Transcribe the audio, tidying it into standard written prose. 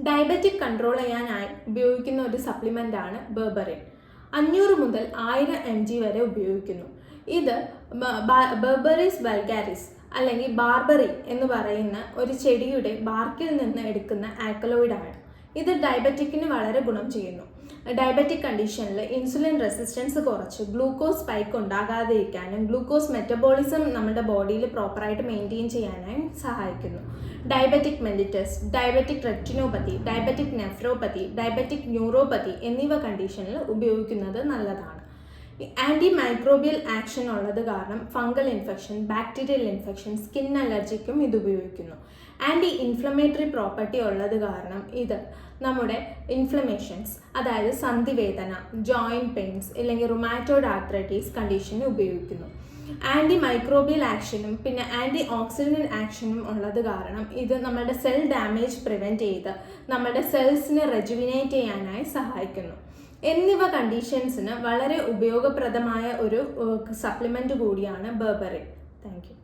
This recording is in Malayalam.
ഡയബറ്റിക് കൺട്രോൾ ചെയ്യാനായി ഉപയോഗിക്കുന്ന ഒരു സപ്ലിമെൻ്റാണ് ബെർബറിൻ. 500 മുതൽ 1000 mg വരെ ഉപയോഗിക്കുന്നു. ഇത് ബെർബറിസ് വൾഗാരിസ് അല്ലെങ്കിൽ ബാർബറി എന്ന് പറയുന്ന ഒരു ചെടിയുടെ ബാർക്കിൽ നിന്ന് എടുക്കുന്ന ആൽക്കലോയിഡാണ്. ഇത് ഡയബറ്റിക്കിന് വളരെ ഗുണം ചെയ്യുന്നു. ഡയബറ്റിക് കണ്ടീഷനിൽ ഇൻസുലിൻ റെസിസ്റ്റൻസ് കുറച്ച് ഗ്ലൂക്കോസ് സ്പൈക്ക് ഉണ്ടാകാതിരിക്കാനും ഗ്ലൂക്കോസ് മെറ്റബോളിസം നമ്മുടെ ബോഡിയിൽ പ്രോപ്പറായിട്ട് മെയിൻറ്റെയിൻ ചെയ്യാനായും സഹായിക്കുന്നു. Diabetic mellitus, diabetic retinopathy, diabetic nephropathy, diabetic neuropathy എന്നിവ കണ്ടീഷനിൽ ഉപയോഗിക്കുന്നത് നല്ലതാണ്. ആൻറ്റിമൈക്രോബിയൽ ആക്ഷൻ ഉള്ളത് കാരണം fungal infection, bacterial infection, skin അലർജിക്കും ഇത് ഉപയോഗിക്കുന്നു. ആൻറ്റി ഇൻഫ്ലമേറ്ററി പ്രോപ്പർട്ടി ഉള്ളത് കാരണം ഇത് നമ്മുടെ ഇൻഫ്ലമേഷൻസ്, അതായത് സന്ധിവേദന, ജോയിൻറ്റ് പെയിൻസ് അല്ലെങ്കിൽ റുമാറ്റോയ്ഡ് ആർത്രൈറ്റിസ് കണ്ടീഷന് ഉപയോഗിക്കുന്നു. ആൻറ്റി മൈക്രോബിയൽ ആക്ഷനും പിന്നെ ആൻറ്റി ഓക്സിഡൻറ്റ് ആക്ഷനും ഉള്ളത് കാരണം ഇത് നമ്മുടെ സെൽ ഡാമേജ് പ്രിവെൻറ്റ് ചെയ്ത് നമ്മുടെ സെൽസിനെ റെജുവിനേറ്റ് ചെയ്യാനായി സഹായിക്കുന്നു. എന്നിവ കണ്ടീഷൻസിന് വളരെ ഉപയോഗപ്രദമായ ഒരു സപ്ലിമെൻറ്റ് കൂടിയാണ് ബെർബറിൻ. Thank you.